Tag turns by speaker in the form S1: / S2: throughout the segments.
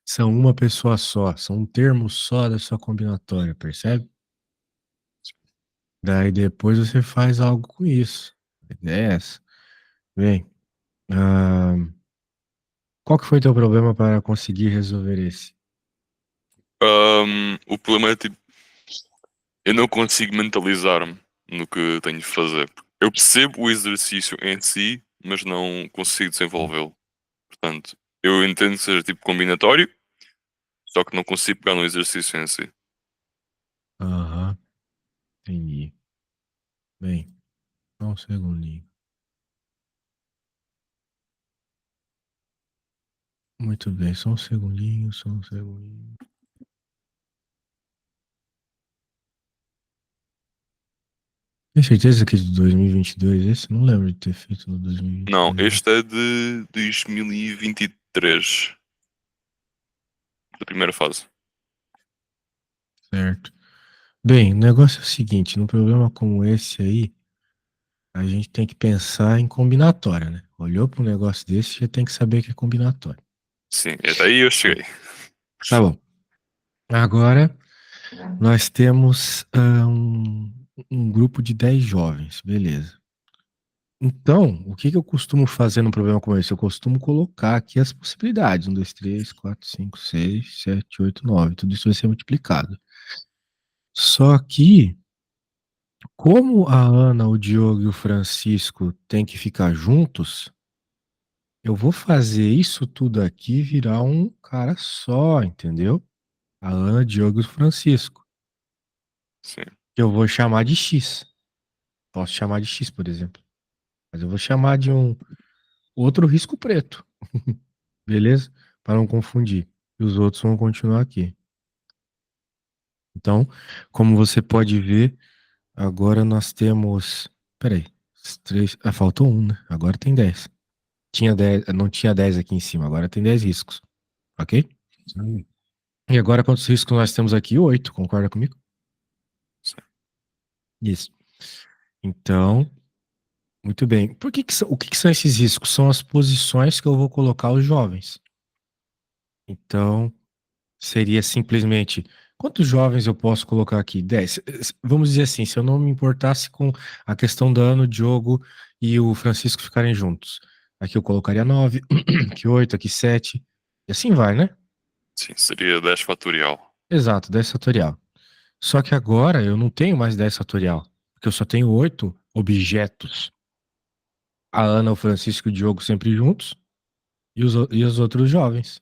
S1: São uma pessoa só, são um termo só da sua combinatória, percebe? Daí depois você faz algo com isso. A ideia é essa. Bem, ah, qual que foi teu problema para conseguir resolver esse?
S2: O problema é tipo, eu não consigo mentalizar-me no que tenho de fazer. Eu percebo o exercício em si, mas não consigo desenvolvê-lo. Portanto, eu entendo que seja tipo combinatório, só que não consigo pegar no exercício em si.
S1: Aham, entendi. Bem, só um segundinho. Muito bem, só um segundinho, só um segundinho. Tem certeza que é de 2022 esse? Não lembro de ter feito no
S2: Não,
S1: 2022.
S2: este é de 2023, da primeira fase.
S1: Certo. Bem, o negócio é o seguinte, num problema como esse aí, a gente tem que pensar em combinatória, né? Olhou para um negócio desse, já tem que saber que é combinatória.
S2: Sim, até aí eu cheguei.
S1: Tá bom. Agora, nós temos um grupo de 10 jovens, beleza. Então, o que que eu costumo fazer num problema como esse? Eu costumo colocar aqui as possibilidades. 1, 2, 3, 4, 5, 6, 7, 8, 9. Tudo isso vai ser multiplicado. Só que, como a Ana, o Diogo e o Francisco têm que ficar juntos, eu vou fazer isso tudo aqui virar um cara só, entendeu? A Ana, o Diogo e o Francisco.
S2: Sim.
S1: Que eu vou chamar de X. Posso chamar de X, por exemplo. Mas eu vou chamar de um outro risco preto. Beleza? Para não confundir. E os outros vão continuar aqui. Então, como você pode ver, agora nós temos. Peraí. Três. Ah, faltou um, né? Agora tem 10. Tinha 10, não tinha 10 aqui em cima, agora tem 10 riscos. Ok?
S2: Sim.
S1: E agora quantos riscos nós temos aqui? 8, concorda comigo?
S2: Sim.
S1: Isso. Então, muito bem. O que que são esses riscos? São as posições que eu vou colocar os jovens. Então, seria simplesmente quantos jovens eu posso colocar aqui? 10. Vamos dizer assim, se eu não me importasse com a questão da Ana, o Diogo e o Francisco ficarem juntos. Aqui eu colocaria 9, aqui 8, aqui 7. E assim vai, né?
S2: Sim, seria 10 fatorial.
S1: Exato, 10 fatorial. Só que agora eu não tenho mais 10 fatorial, porque eu só tenho 8 objetos. A Ana, o Francisco e o Diogo sempre juntos e os outros jovens.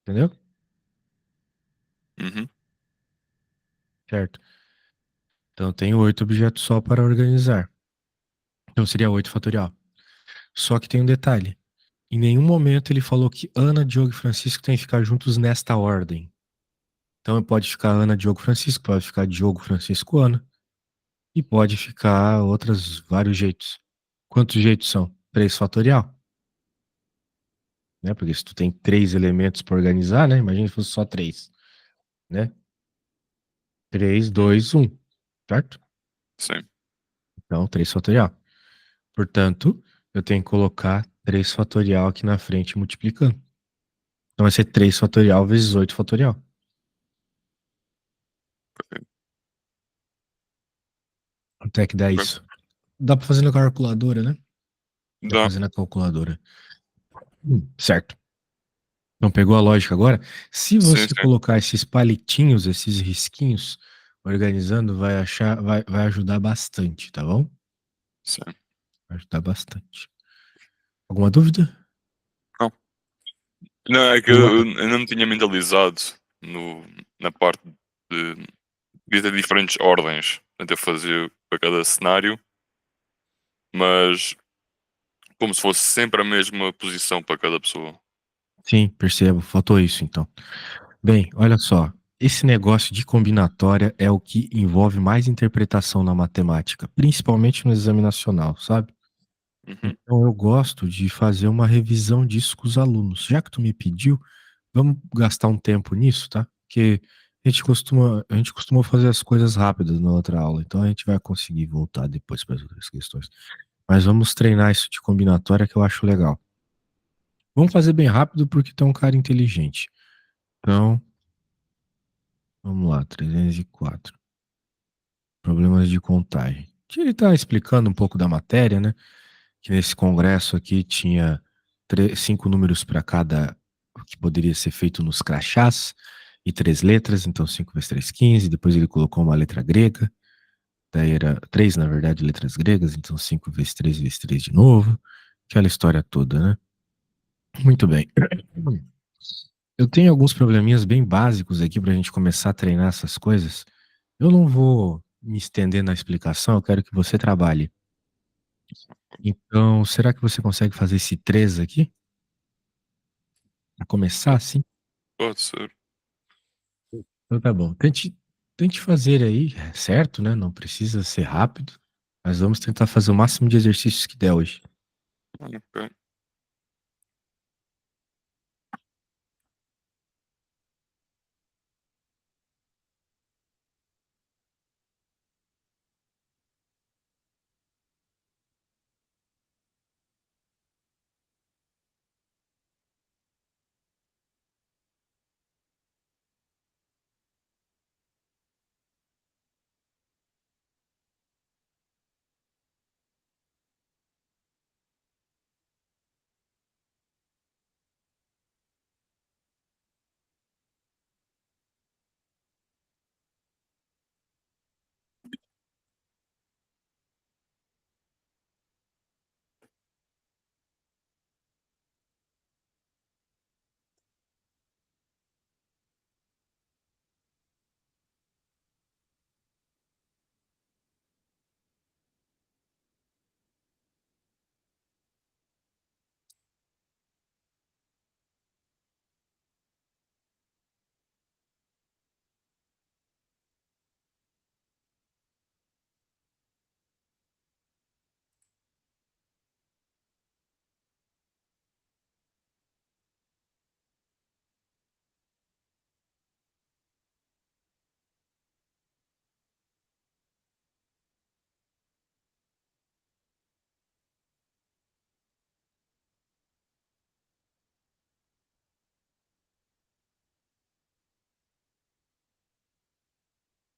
S1: Entendeu?
S2: Uhum.
S1: Certo. Então eu tenho 8 objetos só para organizar. Então seria 8 fatorial. Só que tem um detalhe. Em nenhum momento ele falou que Ana, Diogo e Francisco têm que ficar juntos nesta ordem. Então pode ficar Ana, Diogo, Francisco, pode ficar Diogo, Francisco, Ana. E pode ficar outros vários jeitos. Quantos jeitos são? 3 fatorial, né? Porque se tu tem 3 elementos para organizar, né? Imagina se fosse só 3, né? 3, 2, 1, certo?
S2: Sim.
S1: Então, 3 fatorial. Portanto, eu tenho que colocar 3 fatorial aqui na frente multiplicando. Então vai ser 3 fatorial vezes 8 fatorial. Quanto é que dá
S2: Ok.
S1: isso? Dá pra fazer na calculadora, né? Dá pra
S2: Dá.
S1: fazer na calculadora. Certo. Não pegou a lógica agora? Se
S2: Sim,
S1: você
S2: sim.
S1: colocar esses palitinhos, esses risquinhos, organizando, vai ajudar bastante, tá bom?
S2: Sim.
S1: Vai ajudar bastante. Alguma dúvida?
S2: Não, não, é que
S1: Ou
S2: eu não me tinha mentalizado no, na parte de devia ter diferentes ordens até fazer para cada cenário, mas como se fosse sempre a mesma posição para cada pessoa.
S1: sim, percebo, faltou isso então. Bem, olha só. Esse negócio de combinatória é o que envolve mais interpretação na matemática, principalmente no exame nacional, sabe?
S2: Uhum.
S1: Então eu gosto de fazer uma revisão disso com os alunos. Já que tu me pediu, vamos gastar um tempo nisso, tá? Porque a gente costuma fazer as coisas rápidas na outra aula, então a gente vai conseguir voltar depois para as outras questões. Mas vamos treinar isso de combinatória que eu acho legal. Vamos fazer bem rápido porque tu é um cara inteligente. Então, vamos lá, 304. Problemas de contagem. Que ele está explicando um pouco da matéria, né? Que nesse congresso aqui tinha 5 números para cada que poderia ser feito nos crachás e 3 letras, então 5 vezes 3, 15. Depois ele colocou uma letra grega, daí era 3, na verdade, letras gregas, então 5 vezes 3 vezes 3 de novo. Aquela história toda, né? Muito bem. Eu tenho alguns probleminhas bem básicos aqui para a gente começar a treinar essas coisas. Eu não vou me estender na explicação, eu quero que você trabalhe. Então, será que você consegue fazer esse 3 aqui? Para começar assim?
S2: Pode ser.
S1: Então tá bom. Tente fazer aí, certo, né? Não precisa ser rápido, mas vamos tentar fazer o máximo de exercícios que der hoje.
S2: Ok.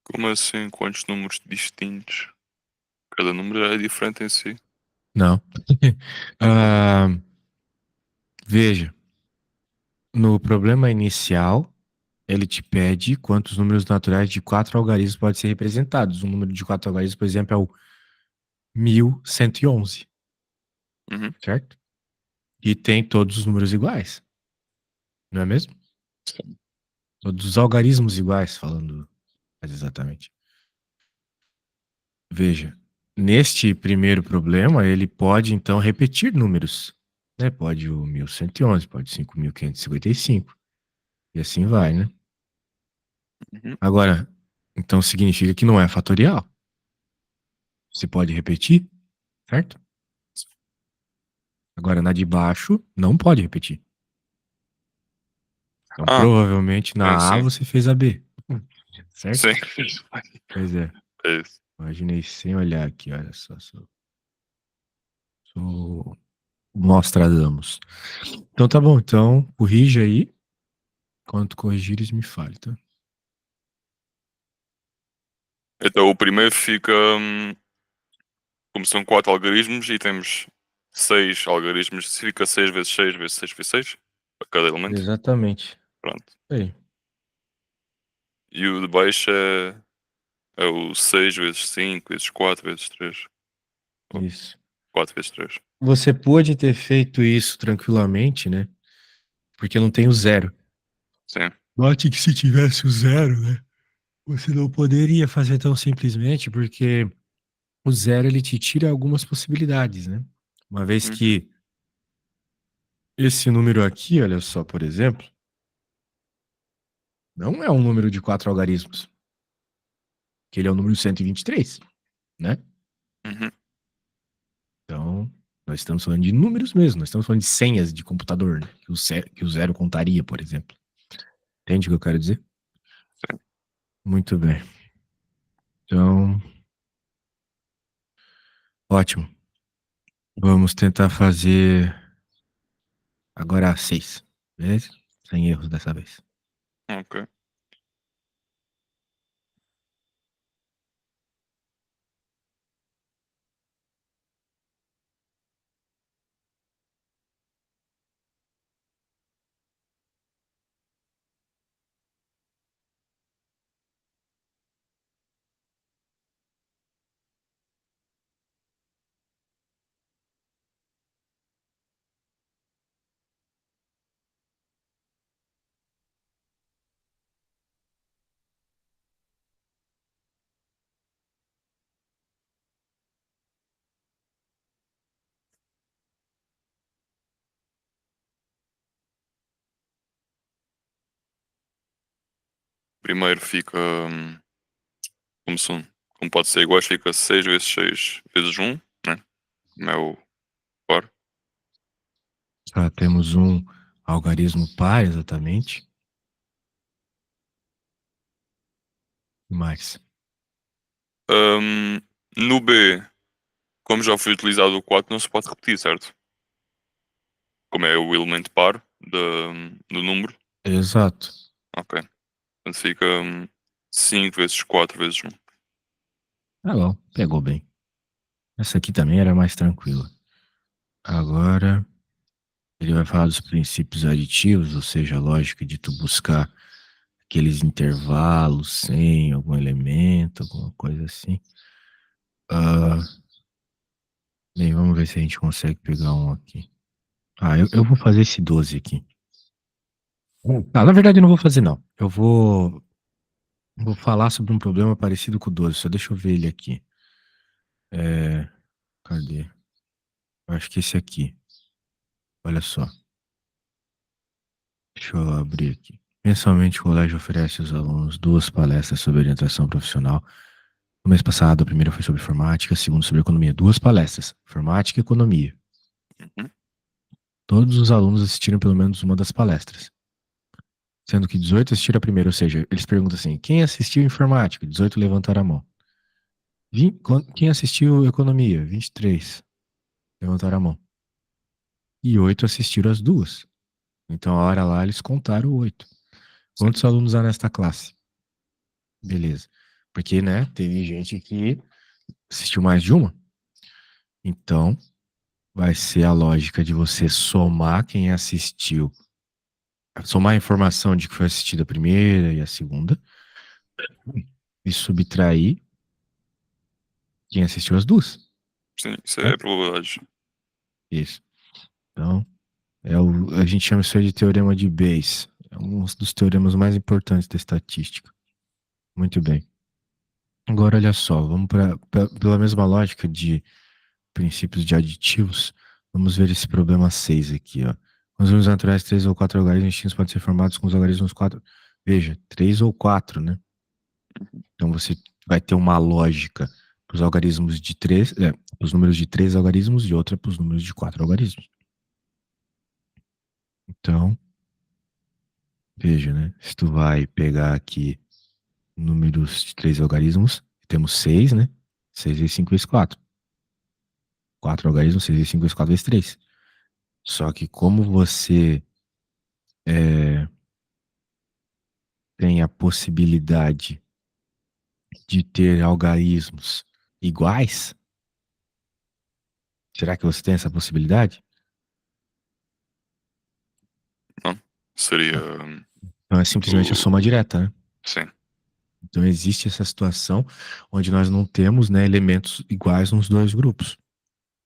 S2: Como assim? Quantos números distintos? Cada número é diferente em si.
S1: Não. Ah, veja, no problema inicial, ele te pede quantos números naturais de 4 algarismos podem ser representados. Um número de 4 algarismos, por exemplo, é o 1111,
S2: Uhum.
S1: certo? E tem todos os números iguais, não é mesmo?
S2: Sim.
S1: Todos os algarismos iguais, falando mais exatamente. Veja, neste primeiro problema, ele pode então repetir números, né? Pode o 1111, pode 5555, e assim vai, né?
S2: Uhum.
S1: Agora, então significa que não é fatorial. Você pode repetir, certo? Agora, na de baixo, não pode repetir. Então,
S2: Ah,
S1: provavelmente na
S2: é
S1: A
S2: assim.
S1: você fez a B, certo?
S2: Sim.
S1: Pois é.
S2: É isso.
S1: Imaginei sem olhar aqui, olha só. Sou Nostradamus. Então tá bom, então corrija aí. Quando corrigires, me fale, tá?
S2: Então o primeiro fica. Como são 4 algarismos e temos 6 algarismos, fica 6 vezes 6 vezes 6 vezes 6 para cada elemento.
S1: Exatamente.
S2: Pronto.
S1: Aí,
S2: E o de baixo é o 6 vezes 5 vezes 4 vezes 3. Ou
S1: isso.
S2: 4 vezes 3.
S1: Você pôde ter feito isso tranquilamente, né? Porque não tem o zero.
S2: Sim.
S1: Note que se tivesse o zero, né? Você não poderia fazer tão simplesmente, porque o zero ele te tira algumas possibilidades, né? Uma vez
S2: Uhum.
S1: que esse número aqui, olha só, por exemplo, não é um número de 4 algarismos, que ele é o número 123, né?
S2: Uhum.
S1: Então, nós estamos falando de números mesmo, nós estamos falando de senhas de computador, né? Que o zero contaria, por exemplo. Entende o que eu quero dizer?
S2: Sim.
S1: Muito bem. Então, ótimo. Vamos tentar fazer Agora 6. Beleza? Sem erros dessa vez.
S2: Ok. Primeiro fica. Como, são, como pode ser iguais, fica 6 vezes 6 vezes 1, né? Como é o par.
S1: Temos um algarismo par, exatamente. Mais.
S2: No B, como já foi utilizado o 4, não se pode repetir, certo? Como é o elemento par do número.
S1: Exato.
S2: Ok. Então fica 5 vezes 4 vezes 1.
S1: Tá bom, pegou bem. Essa aqui também era mais tranquila. Agora, ele vai falar dos princípios aditivos, ou seja, a lógica de tu buscar aqueles intervalos sem algum elemento, alguma coisa assim. Bem, vamos ver se a gente consegue pegar um aqui. Eu vou fazer esse 12 aqui. Na verdade eu não vou fazer não. Vou falar sobre um problema parecido com o 12, só deixa eu ver ele aqui. Cadê? Eu acho que esse aqui. Olha só. Deixa eu abrir aqui. Mensalmente, o colégio oferece aos alunos duas palestras sobre orientação profissional. No mês passado, a primeira foi sobre informática, a segunda sobre economia. Duas palestras, informática e economia.
S2: Uhum.
S1: Todos os alunos assistiram pelo menos uma das palestras, sendo que 18 assistiram a primeira, ou seja, eles perguntam assim, quem assistiu informática? 18 levantaram a mão. Quem assistiu economia? 23 levantaram a mão. E 8 assistiram as duas. Então, a hora lá, eles contaram 8.
S2: Sim.
S1: Quantos alunos há nesta classe? Beleza. Porque, né, teve gente que assistiu mais de uma. Então, vai ser a lógica de você somar quem assistiu, somar a informação de que foi assistida a primeira e a segunda, e subtrair quem assistiu as duas,
S2: Sim, isso é
S1: certo?
S2: probabilidades.
S1: Isso. Então, a gente chama isso aí de teorema de Bayes. É um dos teoremas mais importantes da estatística. Muito bem. Agora, olha só, vamos pela mesma lógica de princípios de aditivos, vamos ver esse problema 6 aqui, ó. Os números naturais, três ou quatro algarismos distintos podem ser formados com os algarismos 4. Veja, 3 ou 4, né? Então você vai ter uma lógica para os algarismos de 3, para os números de 3 algarismos e outra para os números de 4 algarismos. Então, veja, né? Se tu vai pegar aqui números de 3 algarismos, temos 6, né? 6 vezes 5 vezes 4. 4 algarismos, 6 vezes 5 vezes 4 vezes 3. Só que como você é, tem a possibilidade de ter algarismos iguais, será que você tem essa possibilidade?
S2: Não? Seria.
S1: Não. Então é simplesmente a
S2: O...
S1: soma direta, né?
S2: Sim.
S1: Então existe essa situação onde nós não temos, né, elementos iguais nos dois grupos.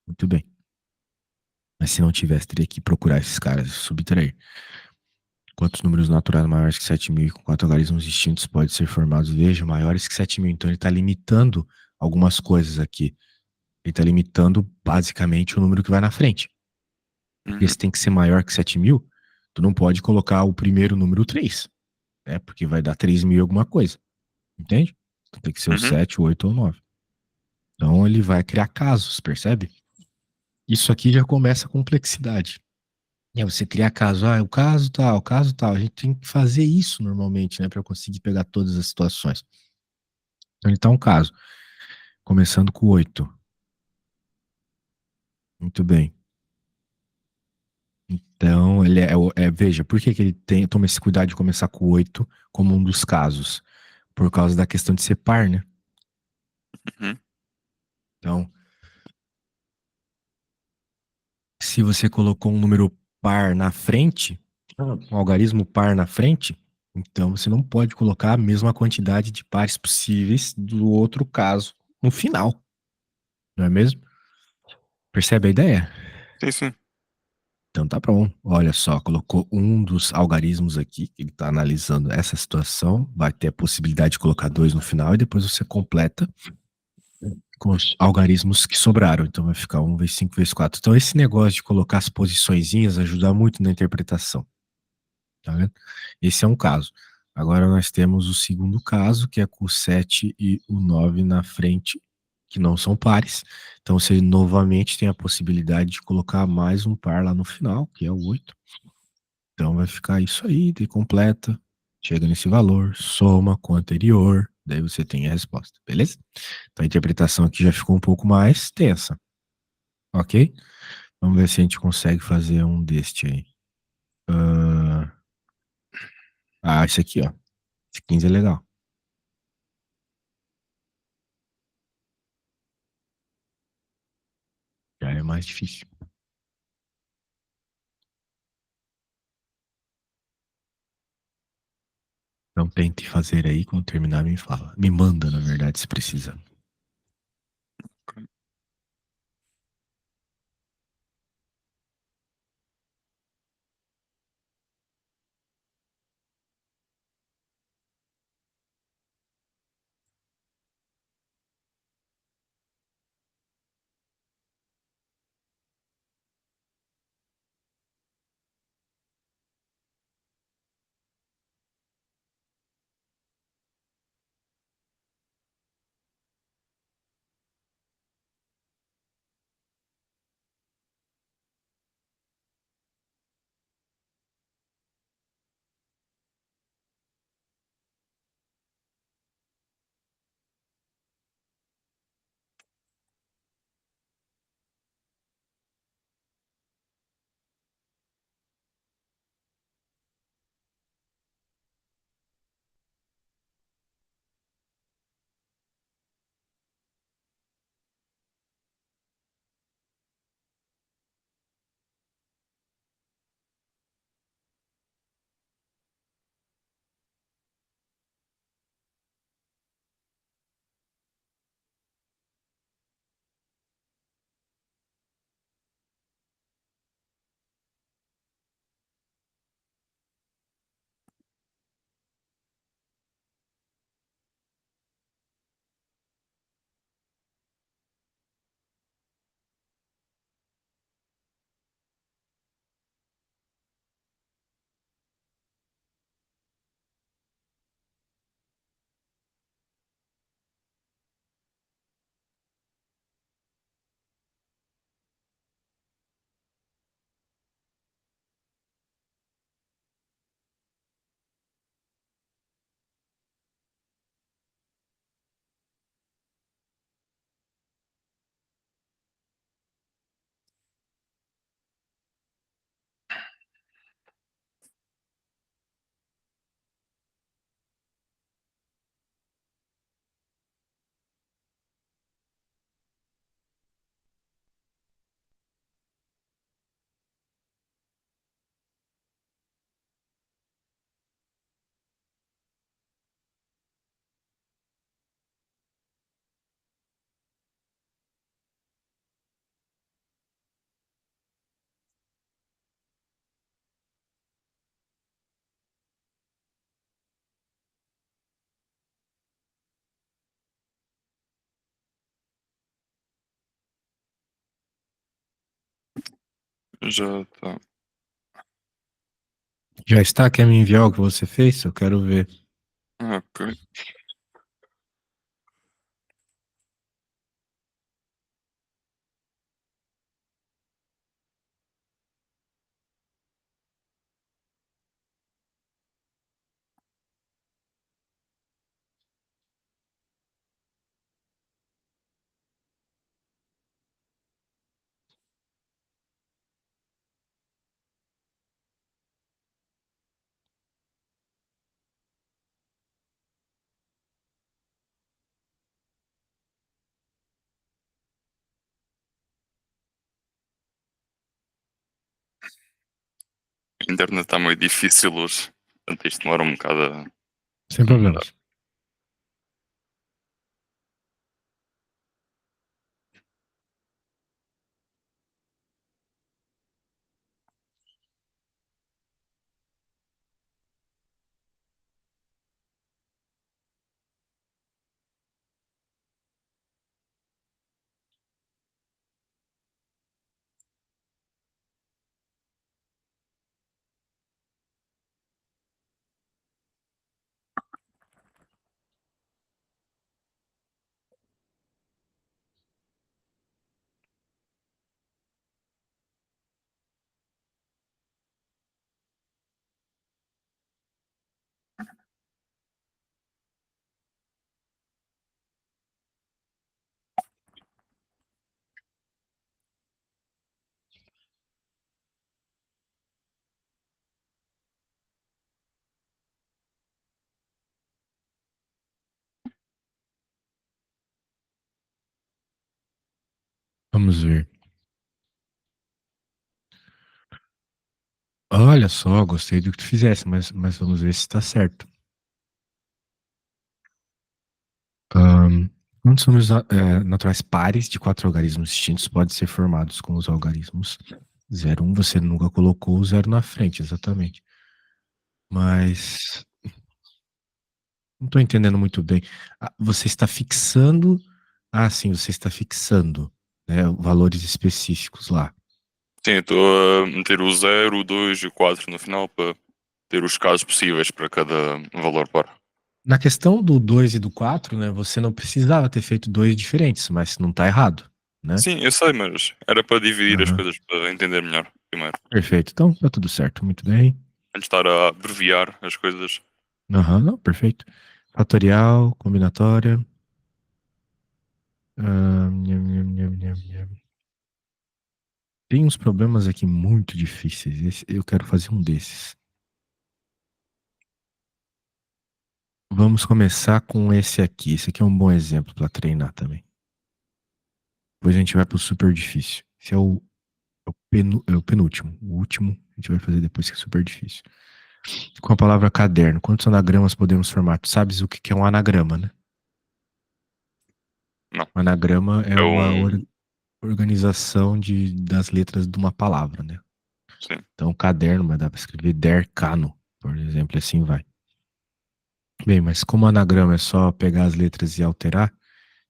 S1: Muito bem. Mas se não tivesse, teria que procurar esses caras e subtrair. Quantos números naturais maiores que 7.000 e com quatro algarismos distintos podem ser formados? Veja, maiores que 7.000. Então ele está limitando algumas coisas aqui. Ele está limitando basicamente o número que vai na frente. Porque
S2: Uhum.
S1: se tem que ser maior que 7.000, tu não pode colocar o primeiro número 3, né? Porque vai dar 3.000 e alguma coisa. Entende? Então tem que ser o
S2: Uhum.
S1: 7, o 8 ou o 9. Então ele vai criar casos, percebe? Isso aqui já começa a complexidade. E aí você cria caso, o caso tal, o caso tal. A gente tem que fazer isso normalmente, né? Para conseguir pegar todas as situações. Então ele tá um caso. Começando com 8. Muito bem. Então, ele veja, por que que ele toma esse cuidado de começar com 8 como um dos casos? Por causa da questão de ser par, né?
S2: Uhum.
S1: Então, se você colocou um número par na frente, um algarismo par na frente, então você não pode colocar a mesma quantidade de pares possíveis do outro caso no final, não é mesmo? Percebe a ideia?
S2: Sim, sim.
S1: Então tá bom. Olha só, colocou um dos algarismos aqui, que ele está analisando essa situação. Vai ter a possibilidade de colocar dois no final e depois você completa com os algarismos que sobraram. Então vai ficar um vezes 5 vezes 4. Então esse negócio de colocar as posiçõezinhas ajuda muito na interpretação. Tá vendo? Esse é um caso. Agora nós temos o segundo caso, que é com o 7 e o 9 na frente, que não são pares. Então você novamente tem a possibilidade de colocar mais um par lá no final, que é o 8. Então vai ficar isso aí, daí completa, chega nesse valor, soma com o anterior, daí você tem a resposta, beleza? Então a interpretação aqui já ficou um pouco mais tensa, ok? Vamos ver se a gente consegue fazer um deste aí. Esse aqui, ó. Esse 15 é legal. Já é mais difícil. Então tente fazer aí, quando terminar me fala. Me manda, na verdade, se precisa.
S2: Já tá.
S1: Já está? Quer me enviar o que você fez? Eu quero ver.
S2: Ok. A internet está meio difícil hoje. Portanto, isto demora um bocado a
S1: Sem
S2: mandar.
S1: problemas. Vamos ver. Olha só, gostei do que tu fizesse, mas vamos ver se está certo. Quantos números naturais pares de quatro algarismos distintos podem ser formados com os algarismos 0, 1? Você nunca colocou o zero na frente, exatamente. Mas não estou entendendo muito bem. Você está fixando. Ah, sim, você está fixando, né, valores específicos lá.
S2: Sim, eu estou a meter o 0, o 2 e o 4 no final para ter os casos possíveis para cada valor par.
S1: Na questão do 2 e do 4, né, você não precisava ter feito dois diferentes, mas não está errado, né?
S2: Sim, eu sei, mas era para dividir as
S1: Aham.
S2: coisas para entender melhor primeiro.
S1: Perfeito. Então, tá tudo certo. Muito bem.
S2: Antes de estar a abreviar as coisas.
S1: Aham, não, perfeito. Fatorial, combinatória. Nham, nham, nham, nham, nham. Tem uns problemas aqui muito difíceis. Eu quero fazer um desses. Vamos começar com esse aqui. Esse aqui é um bom exemplo para treinar também. Depois a gente vai pro super difícil. Esse é o penúltimo. O último a gente vai fazer depois, que é super difícil. Com a palavra caderno, quantos anagramas podemos formar? Tu sabes o que é um anagrama, né?
S2: Não.
S1: Um anagrama é
S2: É
S1: uma
S2: um.
S1: organização das letras de uma palavra, né?
S2: Sim.
S1: Então, caderno, mas dá para escrever dercano, por exemplo, e assim vai. Bem, mas como anagrama é só pegar as letras e alterar,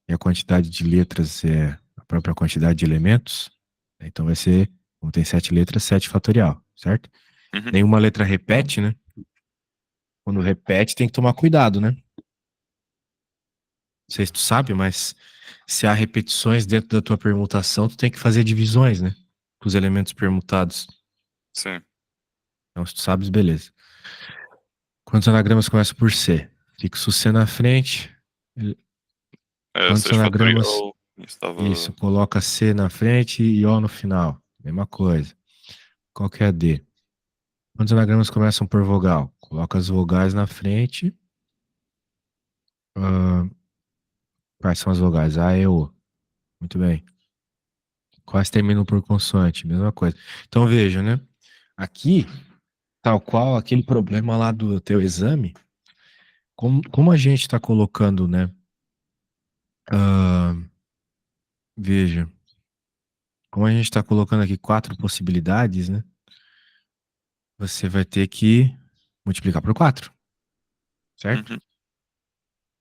S1: e a quantidade de letras é a própria quantidade de elementos, né? Então vai ser, como tem 7 letras, 7 fatorial, certo?
S2: Uhum.
S1: Nenhuma letra repete, né? Quando repete, tem que tomar cuidado, né? Não sei se tu sabe, mas se há repetições dentro da tua permutação, tu tem que fazer divisões, né? Com os elementos permutados.
S2: Sim.
S1: Então, se tu sabes, beleza. Quantos anagramas começam por C? Fixo C na frente.
S2: É
S1: Quantos
S2: 6
S1: anagramas?
S2: fatorial. Isso estava.
S1: Isso, coloca C na frente e O no final. Mesma coisa. Qual que é a D? Quantos anagramas começam por vogal? Coloca as vogais na frente. Ah, quais são as vogais? A, E, O. Muito bem. Quais terminam por consoante? Mesma coisa. Então veja, né? Aqui, tal qual aquele problema lá do teu exame, como a gente está colocando, né? Ah, veja, como a gente está colocando aqui 4 possibilidades, né? Você vai ter que multiplicar por 4, certo?
S2: Uhum.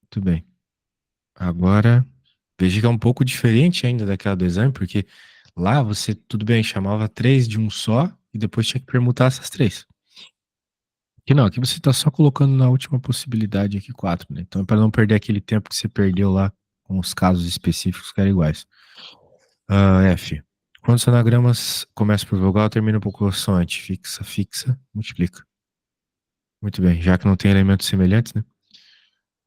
S1: Muito bem. Agora, veja que é um pouco diferente ainda daquela do exame, porque lá você, tudo bem, chamava 3 de um só e depois tinha que permutar essas 3. Aqui não, aqui você está só colocando na última possibilidade aqui 4, né? Então é para não perder aquele tempo que você perdeu lá com os casos específicos que eram iguais. F. Quantos anagramas começa por vogal e termina por consoante? Fixa, fixa, multiplica. Muito bem, já que não tem elementos semelhantes, né?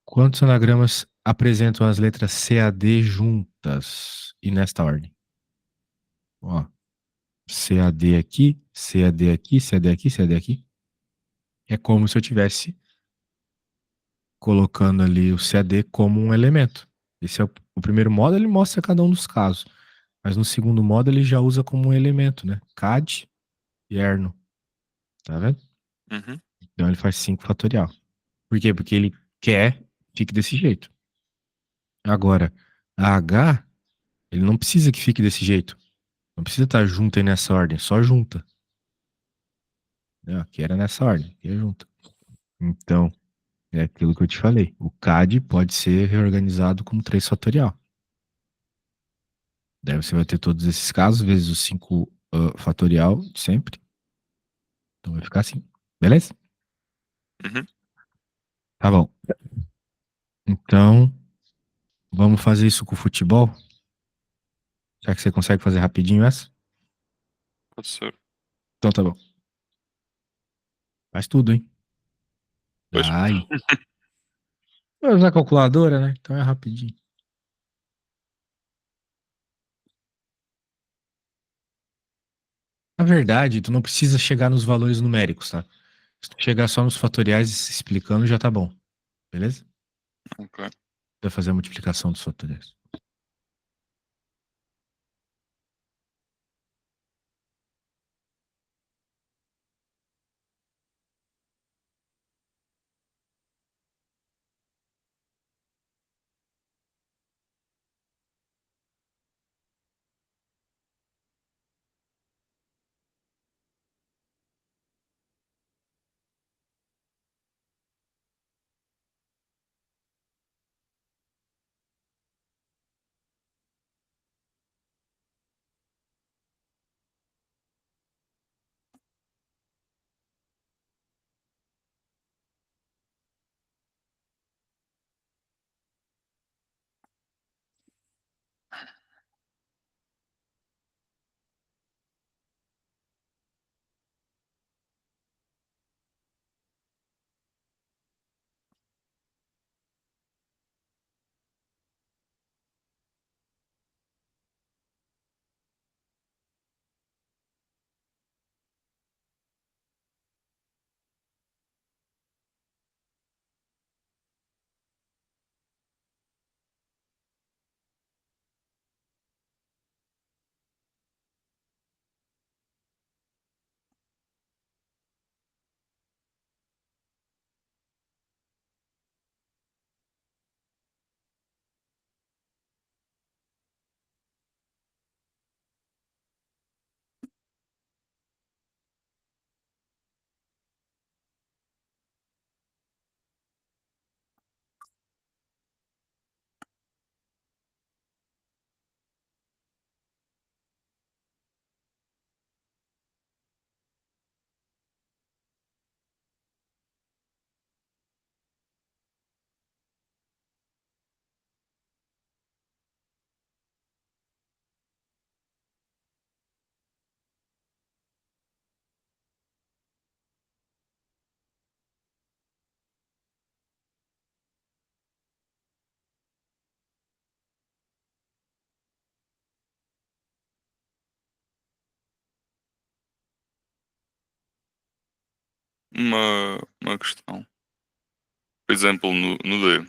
S1: Quantos anagramas apresentam as letras C, A, D juntas e nesta ordem? Ó, C, A, D aqui, C, A, D aqui, C, A, D aqui, C, A, D aqui. É como se eu tivesse colocando ali o C, A, D como um elemento. Esse é o primeiro modo, ele mostra cada um dos casos. Mas no segundo modo ele já usa como um elemento, né? CAD e Erno. Tá vendo?
S2: Uhum.
S1: Então ele faz 5 fatorial. Por quê? Porque ele quer que fique desse jeito. Agora, a H, ele não precisa que fique desse jeito. Não precisa estar junto aí nessa ordem, só junta. Aqui era nessa ordem, aqui é junta. Então, é aquilo que eu te falei. O CAD pode ser reorganizado como 3 fatorial. Daí você vai ter todos esses casos, vezes o 5 fatorial sempre. Então vai ficar assim. Beleza?
S2: Uhum.
S1: Tá bom. Então, vamos fazer isso com o futebol? Já que você consegue fazer rapidinho essa?
S2: Pode ser.
S1: Então tá bom. Faz tudo, hein?
S2: Pois.
S1: Ai. Vai usar calculadora, né? Então é rapidinho. Na verdade, tu não precisa chegar nos valores numéricos, tá? Se tu chegar só nos fatoriais e se explicando, já tá bom. Beleza?
S2: Ok.
S1: Vai fazer a multiplicação dos fatoriais.
S2: Uma questão. Por exemplo, no D,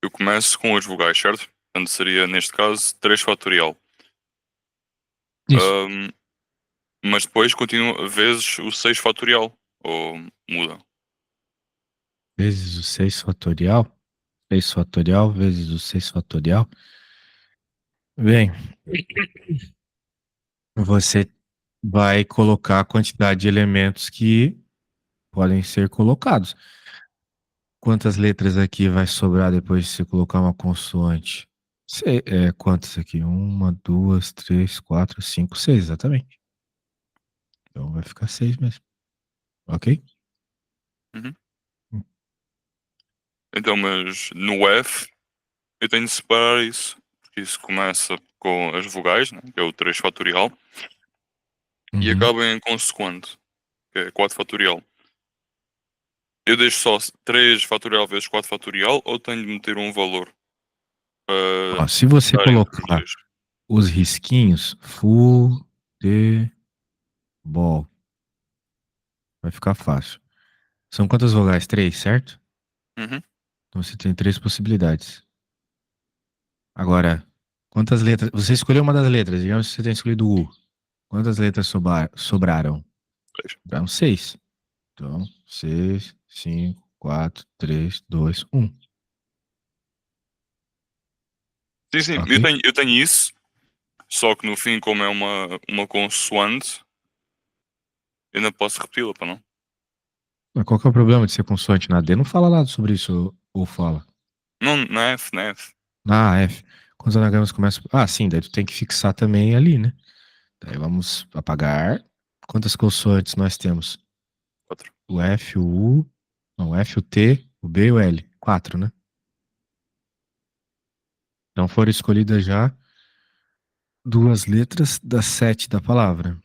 S2: eu começo com as vogais, certo? Portanto, seria, neste caso, 3 fatorial.
S1: Isso.
S2: Ahm, mas depois continua vezes o 6 fatorial. Ou muda?
S1: Vezes o 6 fatorial. 6 fatorial vezes o 6 fatorial. Bem, você vai colocar a quantidade de elementos que podem ser colocados. Quantas letras aqui vai sobrar depois de você colocar uma consoante? Quantas aqui? Uma, duas, três, quatro, cinco, seis, exatamente. Então vai ficar seis mesmo. Ok?
S2: Uhum. Então, mas no F eu tenho de separar isso. Porque isso começa com as vogais, né? Que é o 3 fatorial, e
S1: Uhum.
S2: acaba em consoante, que é 4 fatorial. Eu deixo só 3 fatorial vezes 4 fatorial ou tenho de meter um valor para
S1: Ó, se você
S2: dar entre os
S1: colocar
S2: dois?
S1: os risquinhos, futebol, vai ficar fácil. São quantas vogais? Três, certo?
S2: Uhum.
S1: Então você tem três possibilidades. Agora, quantas letras? Você escolheu uma das letras, digamos que você tenha escolhido U. Quantas letras sobraram?
S2: Três.
S1: Sobraram seis. Então, 6, 5, 4, 3, 2, 1.
S2: Sim, sim,
S1: Ok?
S2: eu tenho isso, só que no fim, como é uma consoante, eu não posso repeti-la, para não?
S1: Mas qual que é o problema de ser consoante na D? Não fala nada sobre isso, ou fala?
S2: Não, não é F, não é F.
S1: Na F. Quantos anagramas começam? Ah, sim, daí tu tem que fixar também ali, né? Daí vamos apagar. Quantas consoantes nós temos?
S2: 4.
S1: O F, o U, não, o F, o T, o B e o L. Quatro, né? Então foram escolhidas já duas letras das 7 da palavra.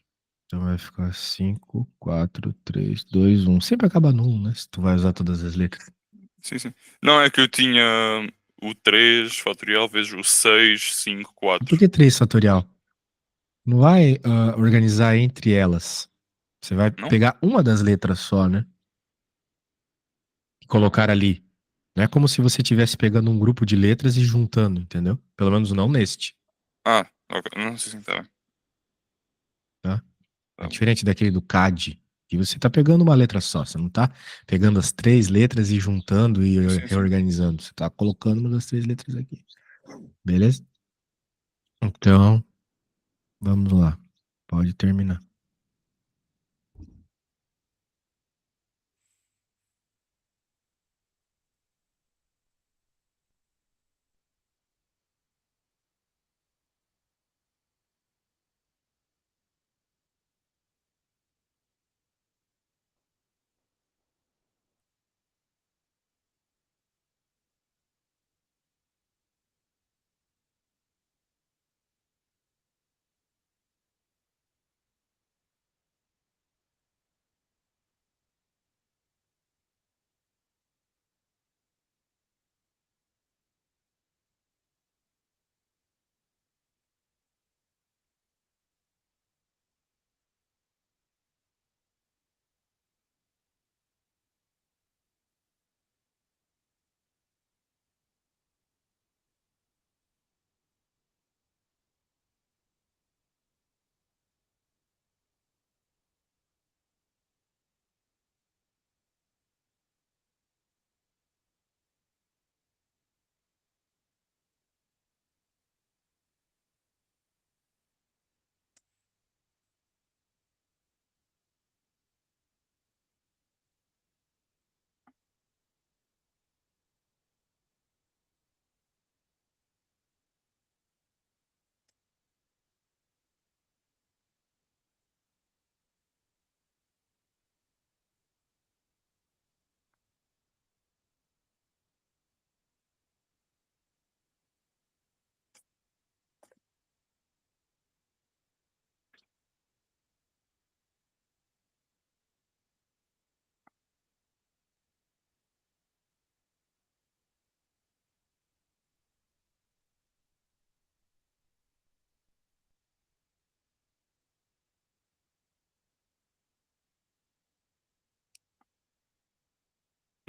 S1: Então vai ficar 5, 4, 3, 2, 1. Sempre acaba no 1, né? Se tu vai usar todas as letras.
S2: Sim, sim. Não, é que eu tinha o 3 fatorial vezes o 6, 5,
S1: E por
S2: 4.
S1: que 3 fatorial? Não vai organizar entre elas. Você vai
S2: Não?
S1: pegar uma das letras só, né? E colocar ali. Não é como se você estivesse pegando um grupo de letras e juntando, entendeu? Pelo menos não neste,
S2: Ah, ok. Não, sim, sim, tá bem.
S1: tá? É
S2: Tá bem.
S1: diferente daquele do CAD, que você tá pegando uma letra só. Você não tá pegando as três letras e juntando e
S2: Sim, sim.
S1: reorganizando. Você tá colocando uma das três letras aqui. Beleza? Então, vamos lá. Pode terminar.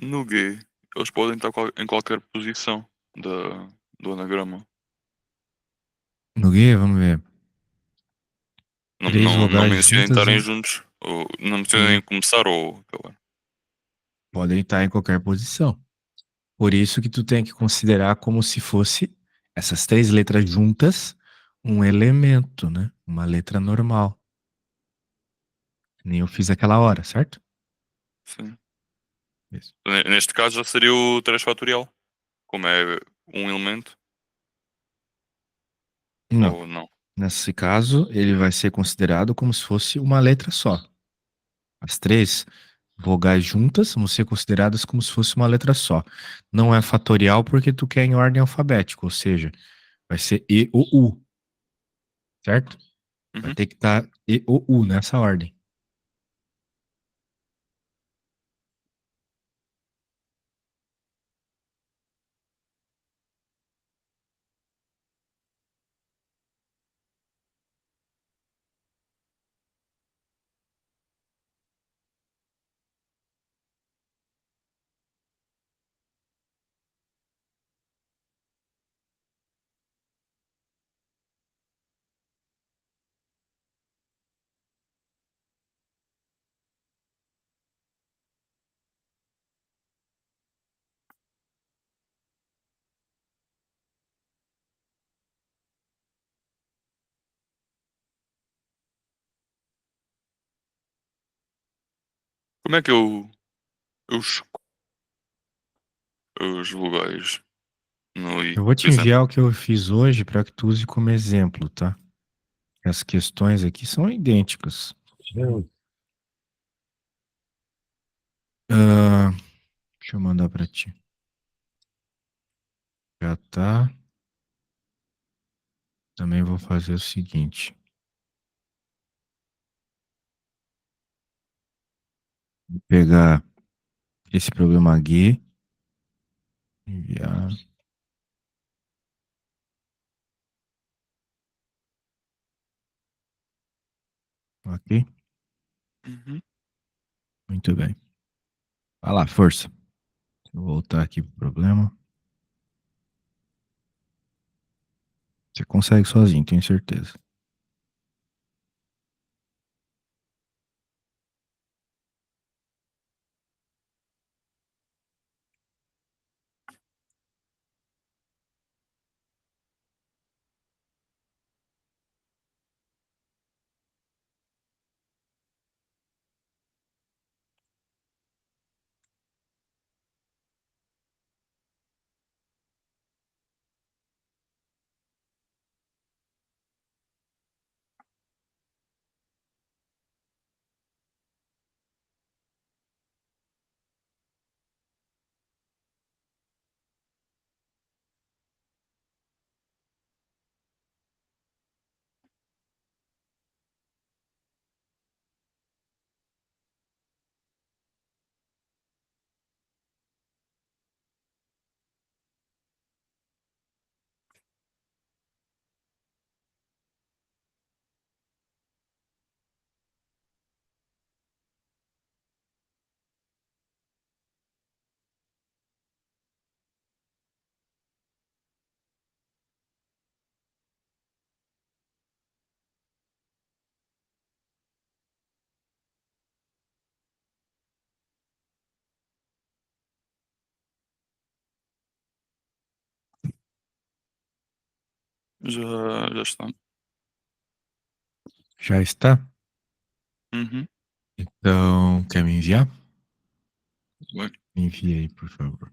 S2: No G, eles podem estar em qualquer posição do anagrama.
S1: No guia, vamos ver.
S2: Não,
S1: Três
S2: não, não
S1: vogais
S2: mencionem
S1: juntas
S2: estarem
S1: em.
S2: juntos. Ou não mencionem
S1: Sim,
S2: começar ou acabar.
S1: podem estar em qualquer posição. Por isso que tu tem que considerar como se fosse essas três letras juntas um elemento, né? Uma letra normal. Nem eu fiz aquela hora, certo?
S2: Sim.
S1: Isso.
S2: Neste caso já seria o 3 fatorial. Como é um elemento.
S1: Não.
S2: Ou não.
S1: Nesse caso, ele vai ser considerado como se fosse uma letra só. As três vogais juntas vão ser consideradas como se fosse uma letra só. Não é fatorial porque tu quer em ordem alfabética, ou seja, vai ser E, O, U, certo? Vai
S2: Uhum.
S1: ter que estar E, O, U nessa ordem.
S2: Como é que eu escolho os vogais no I,
S1: Eu vou
S2: por
S1: te
S2: exemplo?
S1: enviar o que eu fiz hoje para que tu use como exemplo, tá? As questões aqui são idênticas. Ah, deixa eu mandar para ti. Já tá. Também vou fazer o seguinte. Vou pegar esse problema aqui, enviar. Ok?
S2: Uhum.
S1: Muito bem. Vai lá, força. Vou voltar aqui pro problema. Você consegue sozinho, tenho certeza.
S2: Já está.
S1: Já está?
S2: Uhum.
S1: Então, quer me enviar?
S2: Bem.
S1: Envie aí, por favor.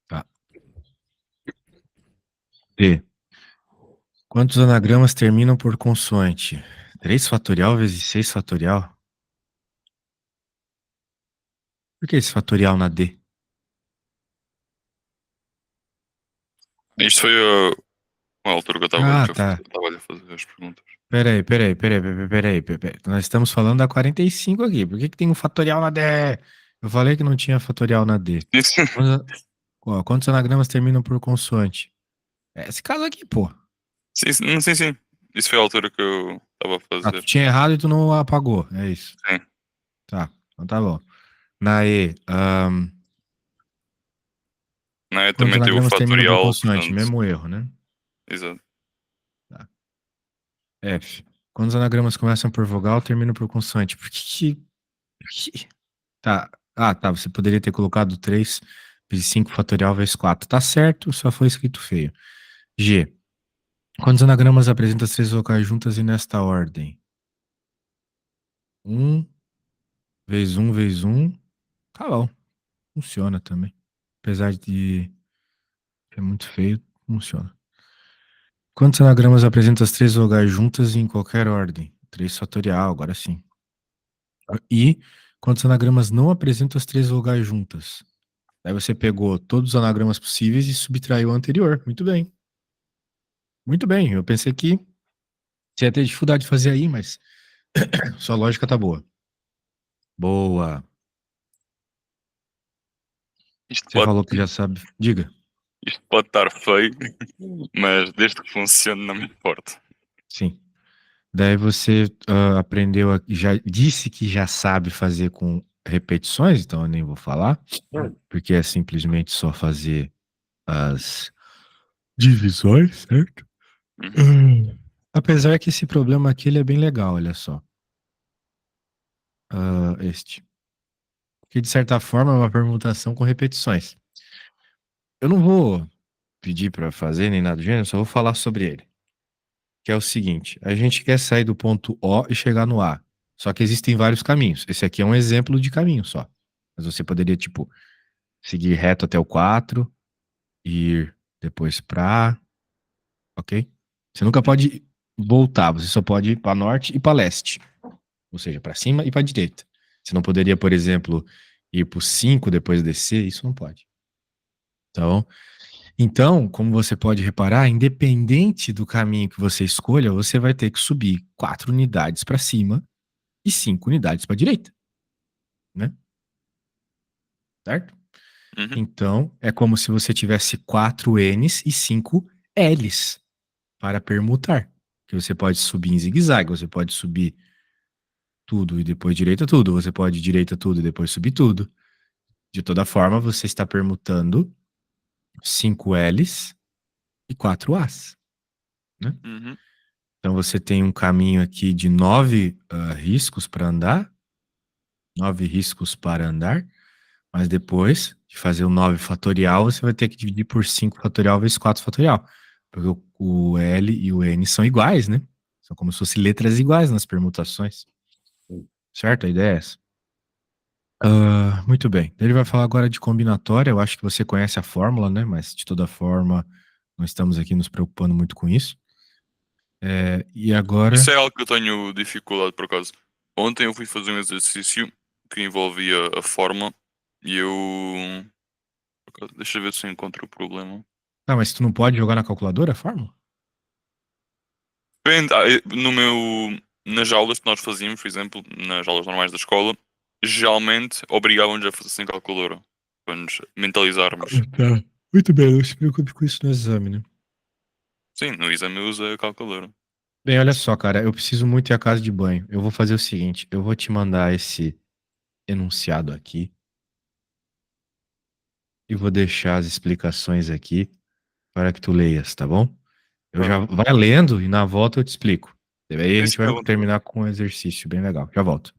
S1: Tá. D. Quantos anagramas terminam por consoante? 3 fatorial vezes 6 fatorial? Por que esse fatorial na D?
S2: Isto foi a altura que eu estava
S1: Ah,
S2: que eu
S1: tá.
S2: estava a fazer as perguntas.
S1: Peraí. Nós estamos falando da 45 aqui. Por que que tem um fatorial na D? Eu falei que não tinha fatorial na D.
S2: Isso.
S1: Quantos, quantos anagramas terminam por consoante? É esse caso aqui, pô.
S2: Sim. Isso foi a altura que eu estava a
S1: Ah, tu
S2: fazer.
S1: tinha errado e tu não apagou. É isso.
S2: Sim.
S1: Tá. Então tá bom. Na E,
S2: Né?
S1: quantos
S2: Também tem o
S1: anagramas terminam por
S2: fatorial,
S1: consoante?
S2: portanto.
S1: Mesmo erro, né?
S2: Exato.
S1: Tá. F. Quantos anagramas começam por vogal e terminam por consoante? Tá. Ah, tá. Você poderia ter colocado 3 vezes 5 fatorial vezes 4. Tá certo, só foi escrito feio. G. Quantos anagramas apresenta as três vocais juntas e nesta ordem? Um, vezes um, vezes um. Tá bom. Funciona também. Apesar de ser muito feio, funciona. Quantos anagramas apresenta as três vogais juntas e em qualquer ordem? 3 fatorial, agora sim. E quantos anagramas não apresentam as três vogais juntas? Aí você pegou todos os anagramas possíveis e subtraiu o anterior. Muito bem. Muito bem. Eu pensei que você ia ter dificuldade de fazer aí, mas sua lógica tá boa. Boa.
S2: Isto
S1: Você
S2: pode,
S1: falou que já sabe. Diga.
S2: isto pode estar feio, mas desde que funcione não me importa.
S1: Sim. Daí você aprendeu, já disse que já sabe fazer com repetições, então eu nem vou falar, porque é simplesmente só fazer as divisões, certo?
S2: Uhum.
S1: Hum. Apesar que esse problema aqui ele é bem legal, olha só. Este. Que de certa forma é uma permutação com repetições. Eu não vou pedir para fazer nem nada do gênero, só vou falar sobre ele. Que é o seguinte: a gente quer sair do ponto O e chegar no A. Só que existem vários caminhos. Esse aqui é um exemplo de caminho só. Mas você poderia, tipo, seguir reto até o 4, ir depois pra A, ok? Você nunca pode voltar, você só pode ir para norte e para leste. Ou seja, para cima e para direita. Você não poderia, por exemplo, ir pro 5 depois descer, isso não pode. Então, como você pode reparar, independente do caminho que você escolha, você vai ter que subir 4 unidades para cima e 5 unidades para a direita, né? Certo?
S2: Uhum.
S1: Então, é como se você tivesse 4 N's e 5 L's para permutar. Que você pode subir em zigue-zague, você pode subir tudo e depois direita tudo, você pode direita tudo e depois subir tudo. De toda forma, você está permutando 5 L's e 4 A's, né?
S2: Uhum.
S1: Então você tem um caminho aqui de 9 riscos para andar, 9 riscos para andar, mas depois de fazer o 9 fatorial, você vai ter que dividir por 5 fatorial vezes 4 fatorial. Porque o L e o N são iguais, né? São como se fossem letras iguais nas permutações. Certo? A ideia é essa. Muito bem. Ele vai falar agora de combinatória. Eu acho que você conhece a fórmula, né? Mas de toda forma, não estamos aqui nos preocupando muito com isso. E agora.
S2: Isso é algo que eu tenho dificuldade por acaso. Ontem eu fui fazer um exercício que envolvia a forma e eu. Por acaso, deixa eu ver se eu encontro o problema.
S1: Ah, mas tu não pode jogar na calculadora a fórmula?
S2: Depende, no meu, nas aulas que nós fazíamos, por exemplo, nas aulas normais da escola, geralmente obrigavam-nos a fazer sem calculadora, para nos mentalizarmos.
S1: Tá. Muito bem, não se preocupe com isso no exame, né?
S2: Sim, no exame eu uso a calculadora.
S1: Bem, olha só, cara, eu preciso muito ir à casa de banho. Eu vou fazer o seguinte, eu vou te mandar esse enunciado aqui e vou deixar as explicações aqui para que tu leias, tá bom? Eu
S2: Tá.
S1: já vai lendo e na volta eu te explico. E aí a
S2: Sim,
S1: gente
S2: sim,
S1: vai
S2: à vontade.
S1: terminar com um exercício bem legal. Já volto.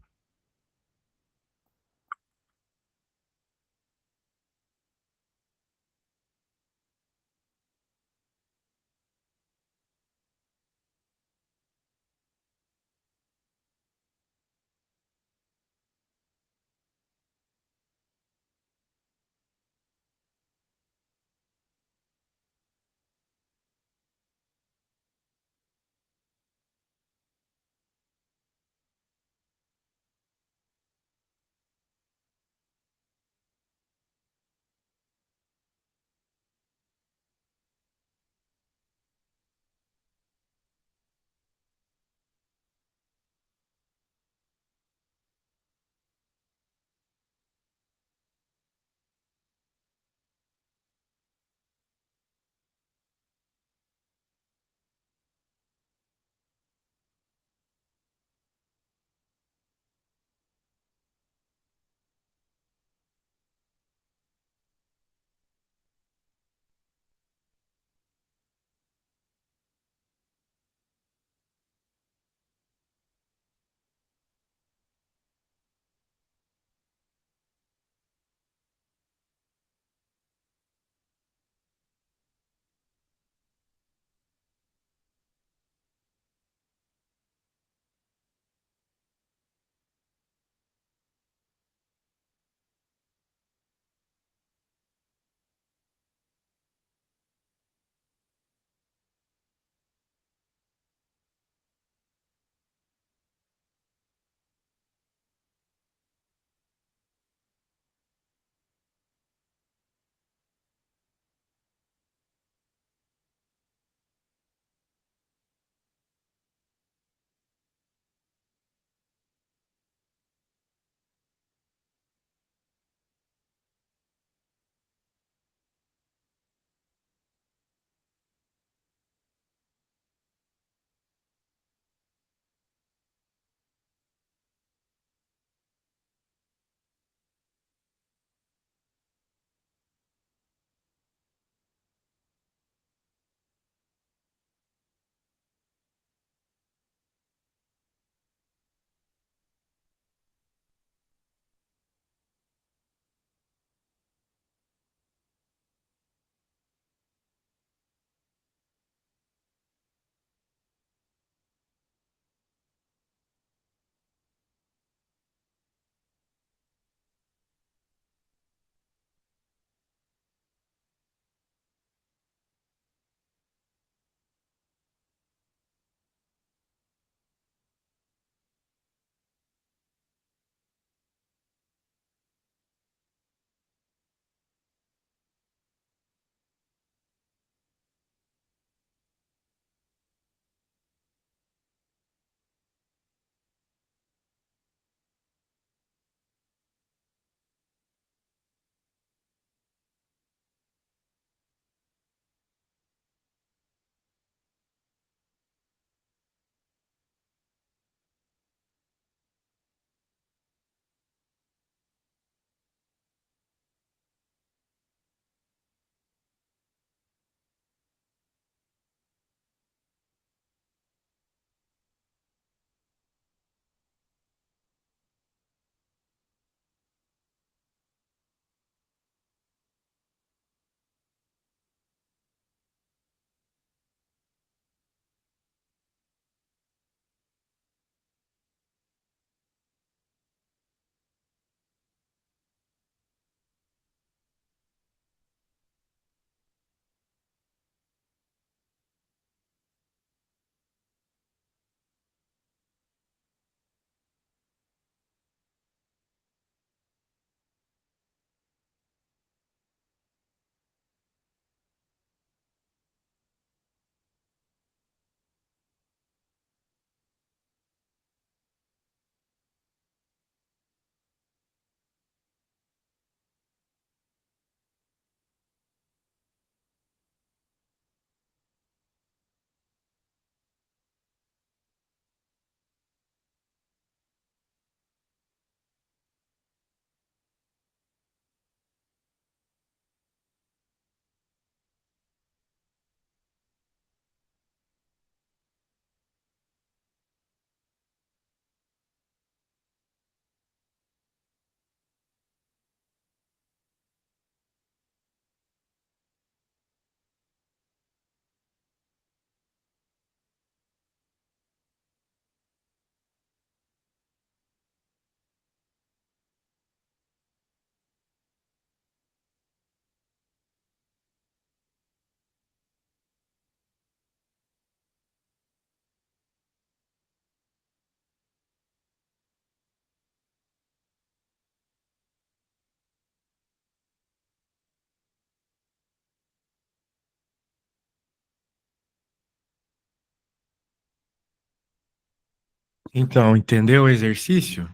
S1: Então, entendeu o exercício?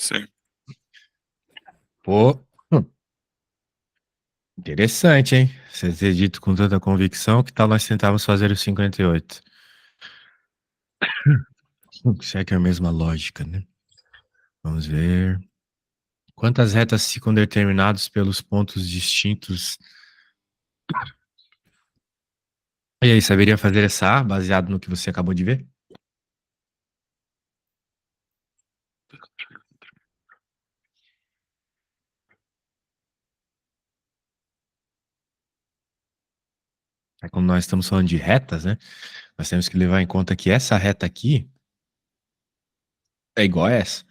S2: Sim.
S1: Pô, interessante, hein? Você ter dito com tanta convicção, que tal nós tentarmos fazer o 58? Se é que é a mesma lógica, né? Vamos ver. Quantas retas ficam determinadas pelos pontos distintos? E aí, saberia fazer essa A baseado no que você acabou de ver? É como nós estamos falando de retas, né? Nós temos que levar em conta que essa reta aqui é igual a essa.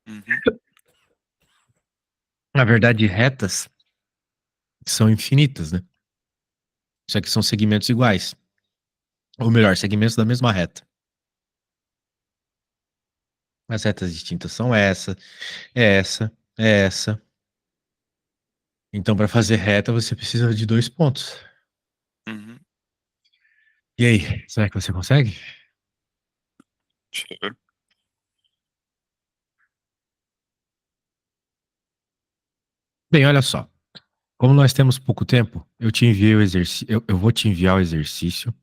S2: Uhum.
S1: Na verdade, retas são infinitas, né? Só que são segmentos iguais. Ou melhor, segmentos da mesma reta. As retas distintas são essa, essa. Então, para fazer reta, você precisa de 2 pontos.
S2: Uhum.
S1: E aí, será que você consegue?
S2: Deixa eu ver.
S1: Bem, olha só. Como nós temos pouco tempo, eu te enviei o exercício. Eu vou te enviar o exercício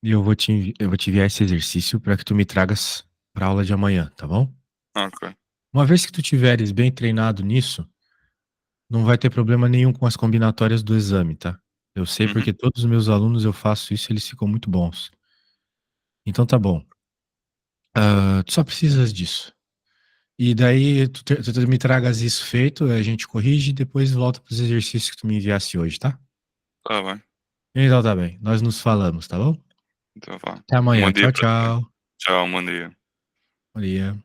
S1: e eu vou te enviar esse exercício para que tu me tragas para aula de amanhã, tá bom?
S2: Ok.
S1: Uma vez que tu tiveres bem treinado nisso, não vai ter problema nenhum com as combinatórias do exame, tá? Eu sei
S2: Uhum.
S1: porque todos os meus alunos eu faço isso, e eles ficam muito bons. Então tá bom. Tu só precisas disso. E daí tu me tragas isso feito, a gente corrige e depois volta para os exercícios que tu me enviasse hoje, tá?
S2: Tá bem.
S1: Então tá bem. Nós nos falamos, tá bom?
S2: Então vá.
S1: Até
S2: Um bom
S1: amanhã.
S2: dia
S1: Tchau,
S2: para ti.
S1: tchau.
S2: Tchau, bom dia.
S1: Bom dia.